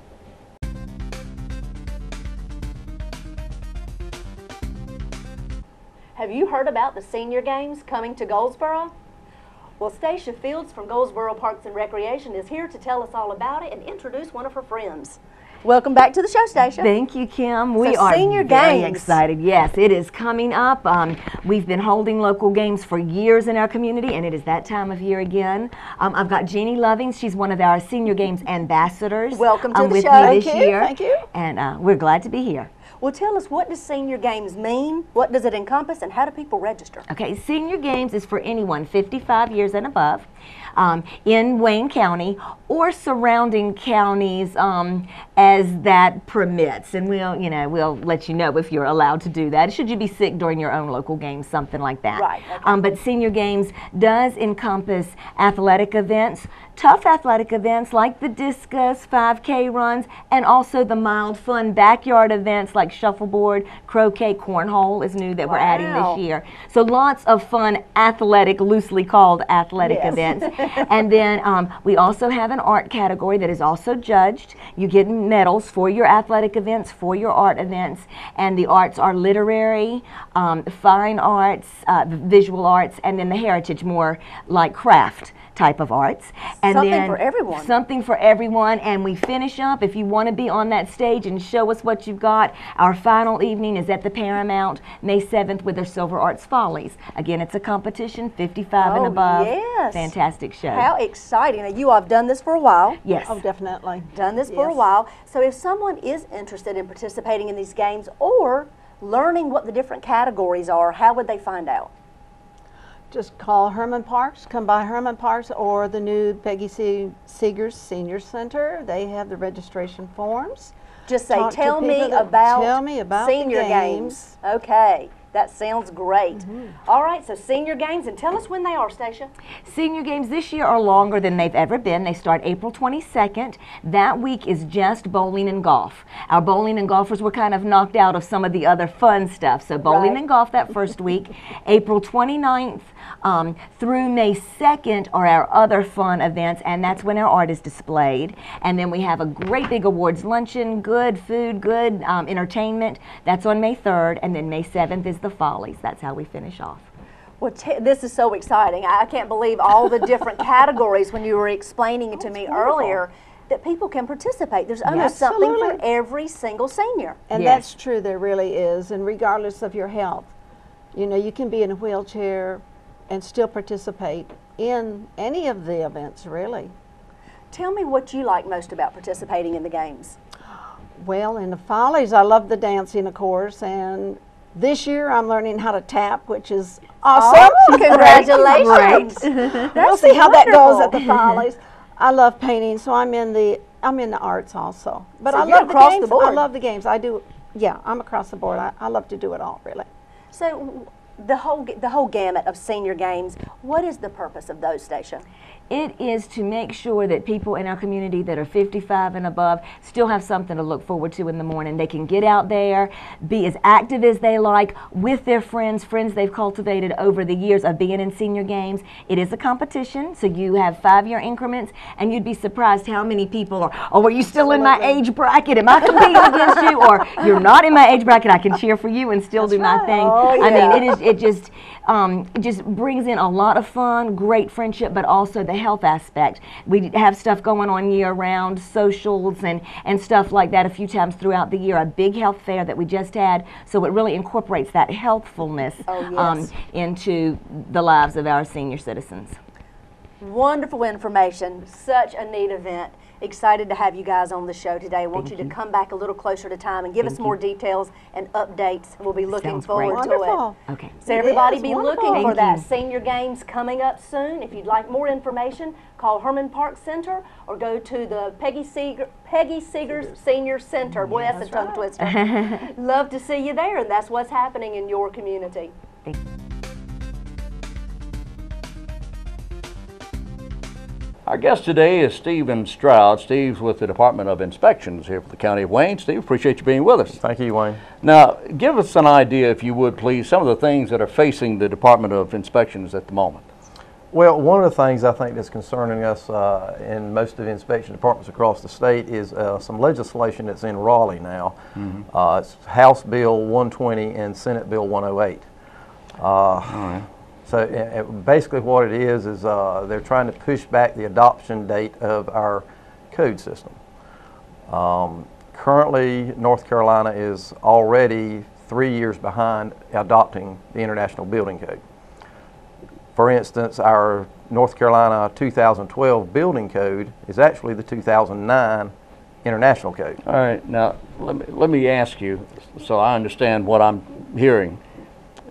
Have you heard about the senior games coming to Goldsboro? Well, Stacia Fields from Goldsboro Parks and Recreation is here to tell us all about it and introduce one of her friends. Welcome back to the show, Stacia. Thank you, Kim. We are senior very games. excited. Yes, it is coming up. We've been holding local games for years in our community, and it is that time of year again. I've got Jeannie Lovings. She's one of our senior games ambassadors. Welcome to the with show. me this year. Thank you. And we're glad to be here. Well, tell us, what does senior games mean? What does it encompass, and how do people register? Okay, senior games is for anyone 55 years and above in Wayne County or surrounding counties as that permits. And we'll let you know if you're allowed to do that. Should you be sick during your own local games, something like that. Right. Okay. But senior games does encompass athletic events, tough athletic events like the discus, 5K runs, and also the mild, fun backyard events like shuffleboard, croquet, cornhole is new that we're adding this year. So lots of fun athletic, loosely called athletic events. And then we also have an art category that is also judged. You get medals for your athletic events, for your art events, and the arts are literary, fine arts, visual arts, and then the heritage, more like craft type of arts. And something for everyone. Something for everyone. And we finish up, if you want to be on that stage and show us what you've got, our final evening is at the Paramount, May 7th, with their Silver Arts Follies. Again, it's a competition, 55 and above. Yes. Fantastic show. How exciting. Now, you all have done this for a while. Yes. Oh, definitely. Done this for a while. So if someone is interested in participating in these games or learning what the different categories are, how would they find out? Just call Herman Parks, come by Herman Parks or the new Peggy C. Seegers Senior Center. They have the registration forms. Just say, Talk to tell me people about the senior games. Okay, that sounds great. All right, so senior games, and tell us when they are, Stacia. Senior games this year are longer than they've ever been. They start April 22nd. That week is just bowling and golf. Our bowling and golfers were kind of knocked out of some of the other fun stuff. So bowling and golf that first week. April 29th through May 2nd are our other fun events, and that's when our art is displayed. And then we have a great big awards luncheon, good food, good entertainment. That's on May 3rd, and then May 7th is the Follies. That's how we finish off. Well, this is so exciting. I can't believe all the different categories when you were explaining it to me earlier that people can participate. There's almost something for every single senior. And that's true, there really is. And regardless of your health, you know, you can be in a wheelchair and still participate in any of the events, really. Tell me what you like most about participating in the games. Well, in the Follies, I love the dancing, of course, and this year I'm learning how to tap, which is awesome. Oh, congratulations. We'll see how that goes at the Follies. I love painting, so I'm in the arts also. But So I you're love the across games. the board. I love the games. I do. Yeah, I'm across the board. I love to do it all, really. So the whole gamut of senior games, what is the purpose of those, Stacia? It is to make sure that people in our community that are 55 and above still have something to look forward to in the morning. They can get out there, be as active as they like with their friends they've cultivated over the years of being in senior games. It is a competition, so you have 5-year increments, and you'd be surprised how many people are, oh, are you still in my age bracket? Am I competing against you? Or you're not in my age bracket, I can cheer for you and still do my thing. Oh, I yeah. mean, it just brings in a lot of fun, great friendship, but also the health aspect. We have stuff going on year-round, socials and stuff like that a few times throughout the year. A big health fair that we just had, so it really incorporates that healthfulness into the lives of our senior citizens. Wonderful information. Such a neat event. Excited to have you guys on the show today. I want you to come back a little closer to time and give us more details and updates. We'll be looking forward to it. Okay. So everybody be looking for Thank that. you. Senior Games coming up soon. If you'd like more information, call Herman Park Center or go to the Peggy Seegers Senior Center. Boy, that's a tongue twister. Love to see you there, and that's what's happening in your community. Our guest today is Stephen Stroud. Steve's with the Department of Inspections here for the County of Wayne. Steve, appreciate you being with us. Thank you, Wayne. Now, give us an idea, if you would, please, some of the things that are facing the Department of Inspections at the moment. Well, one of the things I think that's concerning us in most of the inspection departments across the state is some legislation that's in Raleigh now. It's House Bill 120 and Senate Bill 108. All right. So basically what it is they're trying to push back the adoption date of our code system. Currently, North Carolina is already 3 years behind adopting the International Building Code. For instance, our North Carolina 2012 Building Code is actually the 2009 International Code. All right. Now, let me ask you, so I understand what I'm hearing.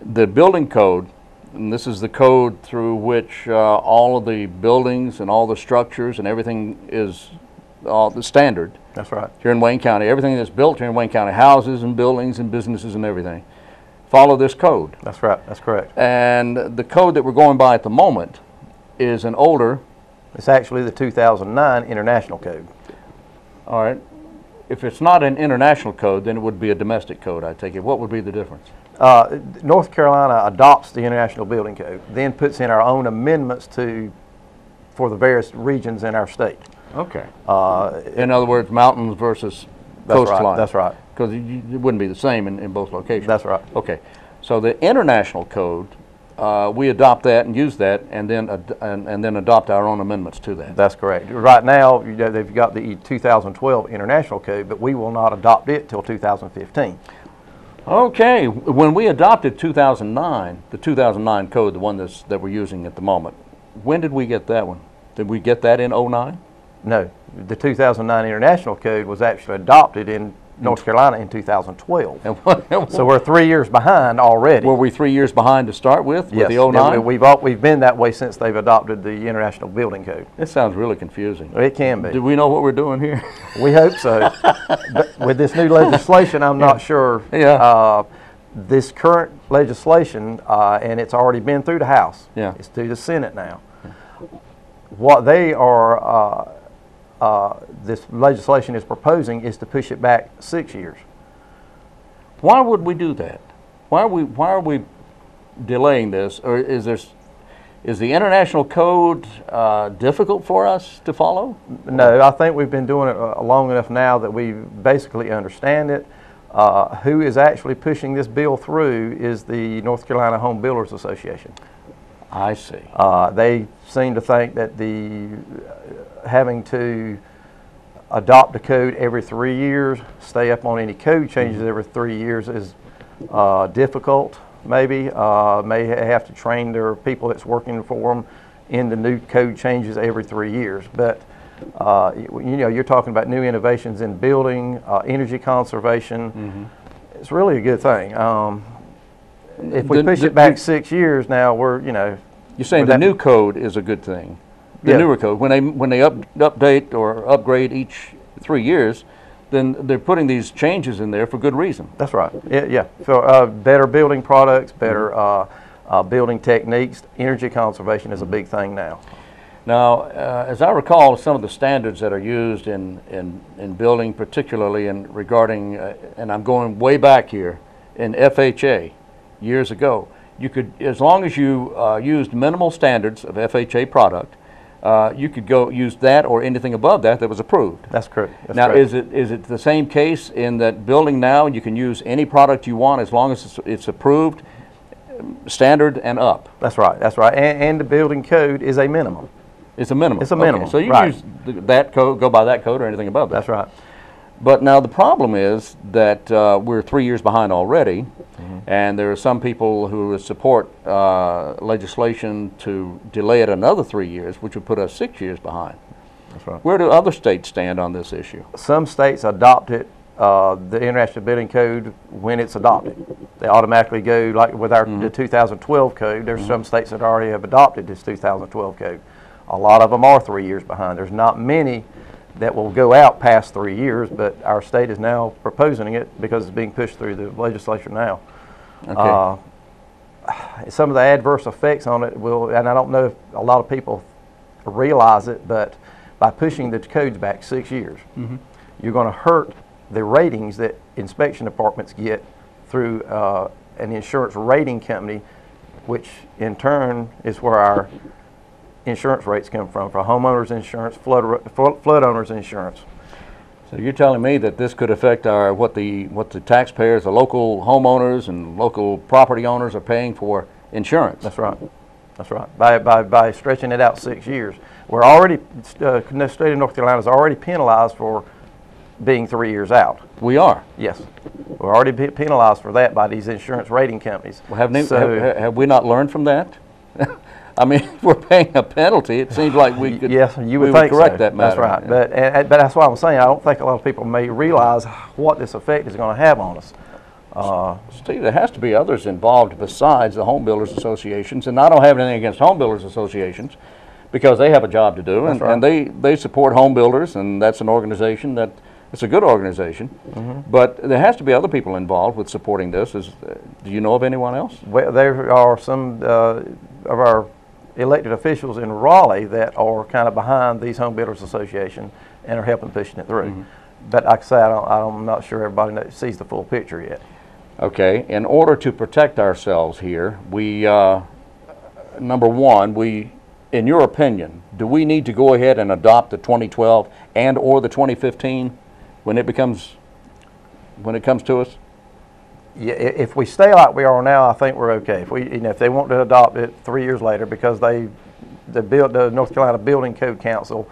The Building Code, and this is the code through which all of the buildings and all the structures and everything is the standard. That's right. Here in Wayne County, everything that's built here in Wayne County, houses and buildings and businesses and everything, follow this code. That's right. That's correct. And the code that we're going by at the moment is an older. It's actually the 2009 International Code. All right. If it's not an international code, then it would be a domestic code, I take it. What would be the difference? North Carolina adopts the International Building Code, then puts in our own amendments for the various regions in our state. Okay. In other words, mountains versus coastline. That's right. Because it wouldn't be the same in both locations. That's right. Okay. So the international code, we adopt that and use that, and then adopt our own amendments to that. That's correct. Right now, they've got the 2012 International Code, but we will not adopt it till 2015. Okay, when we adopted 2009, the 2009 code, the one that we're using at the moment, when did we get that one? Did we get that in 09? No, the 2009 International Code was actually adopted in North Carolina in 2012. So we're 3 years behind already. Were we 3 years behind to start with Yes, the 09? we've been that way since they've adopted the International Building Code. This sounds really confusing. It can be. Do we know what we're doing here? We hope so. But with this new legislation, I'm not sure. Yeah. This current legislation, and it's already been through the House. Yeah. It's through the Senate now. What they are, this legislation is proposing is to push it back 6 years. Why would we do that? Why are we delaying this? Or is the international code difficult for us to follow? No, I think we've been doing it long enough now that we basically understand it. Who is actually pushing this bill through is the North Carolina Home Builders Association. I see. They seem to think that having to adopt a code every 3 years, stay up on any code changes every 3 years is difficult, maybe. May have to train their people that's working for them in the new code changes every 3 years. But you're talking about new innovations in building, energy conservation. It's really a good thing. If we push it back 6 years now, you're saying the new code is a good thing. The newer code, when they update or upgrade each 3 years, then they're putting these changes in there for good reason. That's right. Yeah. So better building products, better building techniques. Energy conservation is a big thing now. Now, as I recall, some of the standards that are used in building, particularly in regarding, and I'm going way back here, in FHA years ago, you could, as long as you used minimal standards of FHA product, you could go use that or anything above that that was approved. That's correct. That's now, correct. is it the same case in that building now? You can use any product you want as long as it's approved, standard and up. That's right. That's right. And the building code is a minimum. It's a minimum. It's a minimum. Okay, so you right. use that code, go by that code or anything above that. That's right. But now the problem is that we're 3 years behind already, and there are some people who support legislation to delay it another 3 years, which would put us 6 years behind. That's right. Where do other states stand on this issue? Some states adopt it, the International Building Code, when it's adopted. They automatically go, like with our the 2012 code, there's some states that already have adopted this 2012 code. A lot of them are 3 years behind. There's not many that will go out past 3 years, but our state is now proposing it because it's being pushed through the legislature now. Okay. Some of the adverse effects on it will, and I don't know if a lot of people realize it, but by pushing the codes back 6 years, you're going to hurt the ratings that inspection departments get through an insurance rating company, which in turn is where our insurance rates come from, for homeowners insurance, flood owners insurance. So you're telling me that this could affect our what the taxpayers, the local homeowners and local property owners are paying for insurance. That's right. That's right. By stretching it out 6 years, we're already the state of North Carolina is already penalized for being 3 years out. We are. Yes, we're already penalized for that by these insurance rating companies. Well, have we not learned from that? I mean, if we're paying a penalty, it seems like we could. Yes, you would think correct so. that matter. That's right. Yeah. But that's why I'm saying I don't think a lot of people may realize what this effect is going to have on us. Steve, there has to be others involved besides the home builders associations, and I don't have anything against home builders associations because they have a job to do, and, right. and they support home builders, and that's an organization that it's a good organization. But there has to be other people involved with supporting this. Do you know of anyone else? Well, there are some of our elected officials in Raleigh that are kind of behind these home builders association and are helping pushing it through. But like I say, I'm not sure everybody sees the full picture yet. Okay, in order to protect ourselves here, we, number one, in your opinion, do we need to go ahead and adopt the 2012 and or the 2015 when it comes to us? Yeah, if we stay like we are now, I think we're okay. If they want to adopt it 3 years later, because the North Carolina Building Code Council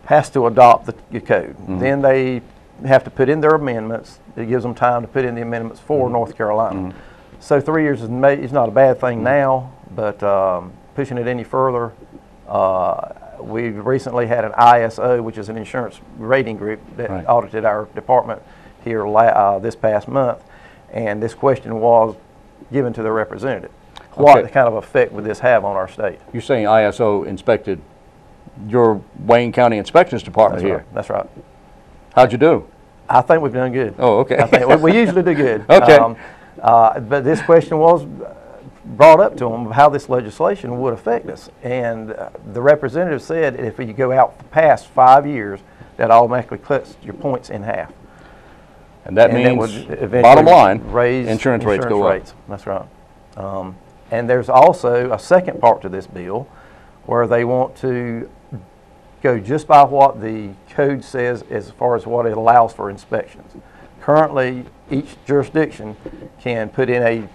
has to adopt the code, then they have to put in their amendments. It gives them time to put in the amendments for North Carolina. So 3 years is not a bad thing now, but pushing it any further, we recently had an ISO, which is an insurance rating group that audited our department here this past month. And this question was given to the representative. What kind of effect would this have on our state? You're saying ISO inspected your Wayne County Inspections Department That's here. Right. That's right. How'd you do? I think we've done good. Oh, okay. I think we usually do good. Okay. But this question was brought up to them of how this legislation would affect us. And the representative said if you go out past 5 years, that automatically cuts your points in half. And that means, bottom line, raise insurance rates go up. That's right. And there's also a second part to this bill where they want to go just by what the code says as far as what it allows for inspections. Currently, each jurisdiction can put in a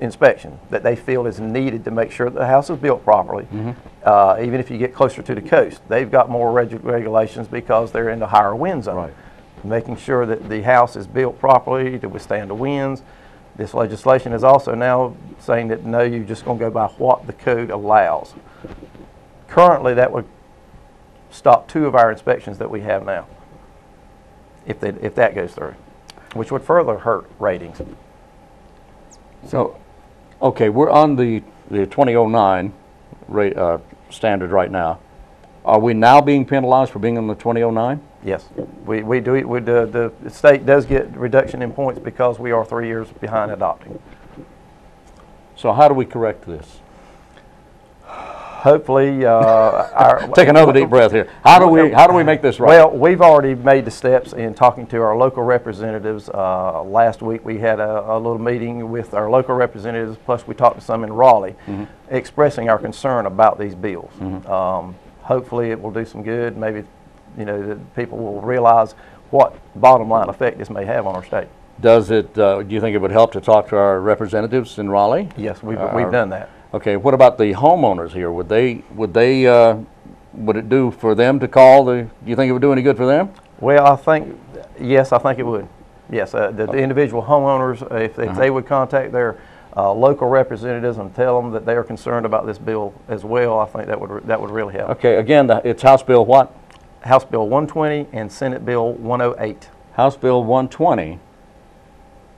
inspection that they feel is needed to make sure that the house is built properly. Even if you get closer to the coast, they've got more regulations because they're in the higher wind zone. Making sure that the house is built properly to withstand the winds. This legislation is also now saying that no, you're just going to go by what the code allows. Currently, that would stop 2 of our inspections that we have now, if that goes through, which would further hurt ratings. So, okay, we're on the 2009 standard right now. Are we now being penalized for being on the 2009? Yes, we do. The state does get reduction in points because we are 3 years behind adopting. So how do we correct this? hopefully, Take another deep breath here. How do we make this right? Well, we've already made the steps in talking to our local representatives. Last week we had a little meeting with our local representatives, plus we talked to some in Raleigh, expressing our concern about these bills. Hopefully it will do some good. Maybe, you know, that people will realize what bottom line effect this may have on our state. Does it, do you think it would help to talk to our representatives in Raleigh? Yes, we've done that. Okay, what about the homeowners here? Would it do for them to call? Do you think it would do any good for them? Well, yes, I think it would. Yes, the individual homeowners, if they would contact their local representatives and tell them that they are concerned about this bill as well, I think that would really help. Okay, again, it's House Bill what? House Bill 120 and Senate Bill 108. House Bill 120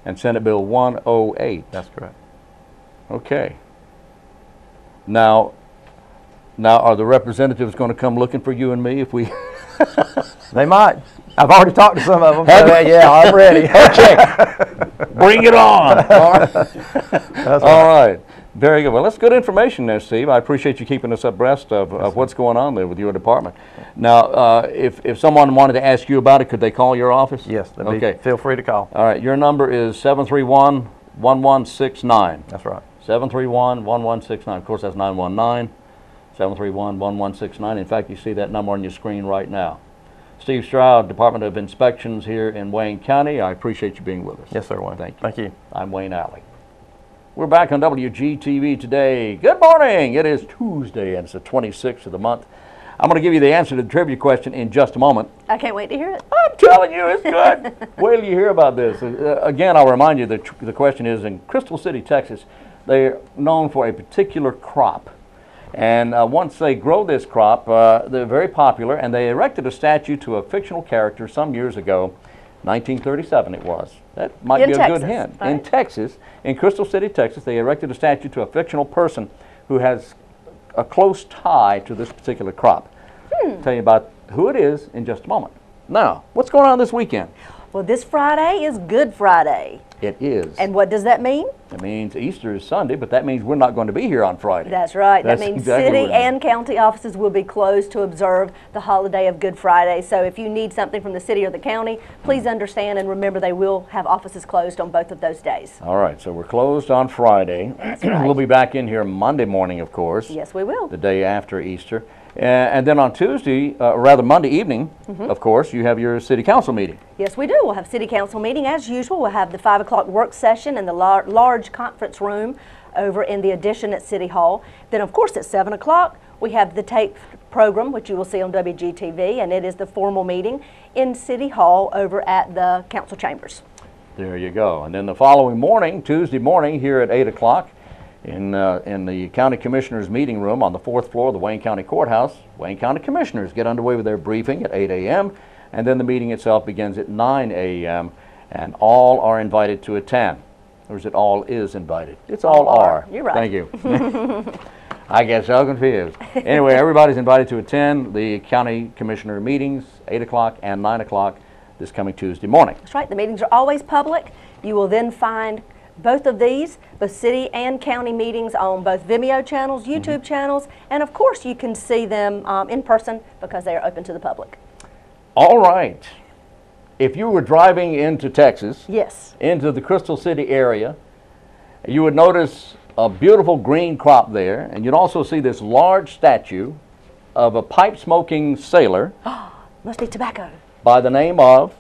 and Senate Bill 108. That's correct. Okay. Now are the representatives going to come looking for you and me if we... They might. I've already talked to some of them. So yeah, I'm ready. Okay. Bring it on. All right. That's All right. Very good. Well, that's good information there, Steve. I appreciate you keeping us abreast of what's going on there with your department. Now, if someone wanted to ask you about it, could they call your office? Yes. Okay. Feel free to call. All right. Your number is 731-1169. That's right. 731-1169. Of course, that's 919. 731-1169. In fact, you see that number on your screen right now. Steve Stroud, Department of Inspections here in Wayne County. I appreciate you being with us. Yes, sir, Wayne. Thank you. Thank you. I'm Wayne Alley. We're back on WGTV today. Good morning. It is Tuesday, and it's the 26th of the month. I'm going to give you the answer to the trivia question in just a moment. I can't wait to hear it. I'm telling you, it's good. Wait till you hear about this. Again, I'll remind you that the question is, in Crystal City, Texas, they're known for a particular crop. And once they grow this crop, they're very popular, and they erected a statue to a fictional character some years ago. 1937 it was. That might be a good hint. Right? In Texas, in Crystal City, Texas, they erected a statue to a fictional person who has a close tie to this particular crop. I'll tell you about who it is in just a moment. Now, what's going on this weekend? Well, this Friday is Good Friday. It is. And what does that mean? It means Easter is Sunday, but that means we're not going to be here on Friday. That's right. That's that means exactly city and county offices will be closed to observe the holiday of Good Friday. So if you need something from the city or the county, please understand and remember they will have offices closed on both of those days. All right, so we're closed on Friday. That's right. We'll be back in here Monday morning, of course. Yes, we will. The day after Easter. And then on Tuesday, rather Monday evening, of course, you have your city council meeting. Yes, we do. We'll have city council meeting as usual. We'll have the 5 o'clock work session in the large conference room over in the addition at City Hall. Then, of course, at 7 o'clock, we have the tape program, which you will see on WGTV, and it is the formal meeting in City Hall over at the council chambers. There you go. And then the following morning, Tuesday morning, here at 8 o'clock, in the County Commissioners meeting room on the 4th floor of the Wayne County Courthouse, Wayne County Commissioners get underway with their briefing at 8 a.m. and then the meeting itself begins at 9 a.m. and all are invited to attend. Or is it all is invited? It's all are. You're right. Thank you. I get so confused. Anyway, everybody's invited to attend the County Commissioner meetings, 8 o'clock and 9 o'clock this coming Tuesday morning. That's right. The meetings are always public. You will then find both of these, the city and county meetings, on both Vimeo channels, YouTube channels, and of course you can see them in person because they are open to the public. All right. If you were driving into Texas, yes, into the Crystal City area, you would notice a beautiful green crop there, and you'd also see this large statue of a pipe-smoking sailor. Must be tobacco. By the name of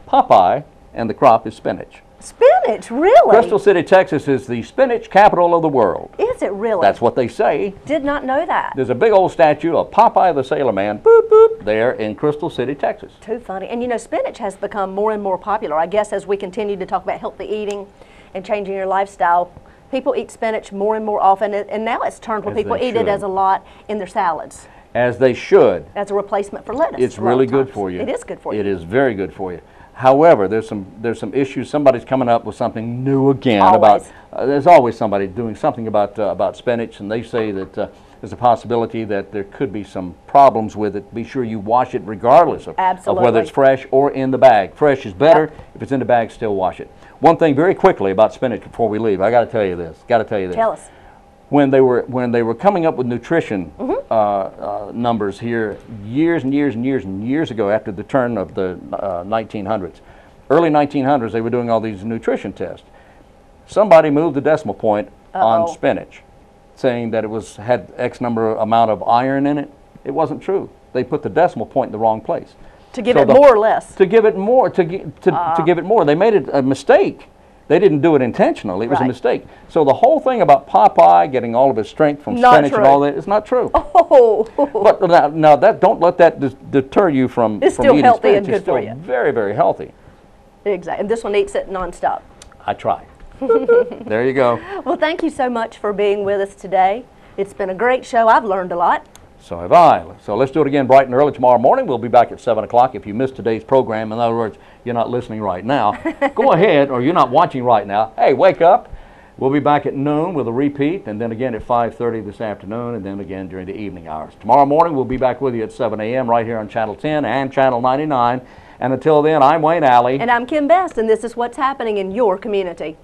Popeye, and the crop is spinach. Spinach, really? Crystal City, Texas is the spinach capital of the world. Is it really? That's what they say. Did not know that. There's a big old statue of Popeye the Sailor Man, boop, boop, there in Crystal City, Texas. Too funny. And you know, spinach has become more and more popular. I guess as we continue to talk about healthy eating and changing your lifestyle, people eat spinach more and more often, and now it's turned where people eat it as a lot in their salads. As they should. As a replacement for lettuce. It's really good for you. It is good for you. It is very good for you. However, there's some issues. Somebody's coming up with something new again always. about. There's always somebody doing something about spinach, and they say that there's a possibility that there could be some problems with it. Be sure you wash it regardless of whether it's fresh or in the bag. Fresh is better. Yep. If it's in the bag, still wash it. One thing very quickly about spinach before we leave. I got to tell you this. Tell us. when they were coming up with nutrition numbers here years and years and years and years ago, after the turn of the 1900s, early 1900s, they were doing all these nutrition tests. Somebody moved the decimal point on spinach, saying that it had X amount of iron in it. It wasn't true. They put the decimal point in the wrong place. To give it more or less? To give it more. To give it more. They made it a mistake. They didn't do it intentionally. It was a mistake. So the whole thing about Popeye getting all of his strength from spinach and all that is not true. But now don't let that deter you from It's still eating healthy spinach. and good It's still for you. very, very healthy. Exactly. And this one eats it nonstop. I try. There you go. Well, thank you so much for being with us today. It's been a great show. I've learned a lot. So have I. So let's do it again bright and early tomorrow morning. We'll be back at 7 o'clock. If you missed today's program, in other words, you're not listening right now, go ahead, or you're not watching right now, hey, wake up. We'll be back at noon with a repeat, and then again at 5:30 this afternoon, and then again during the evening hours. Tomorrow morning, we'll be back with you at 7 a.m. right here on Channel 10 and Channel 99. And until then, I'm Wayne Alley. And I'm Kim Best, and this is what's happening in your community.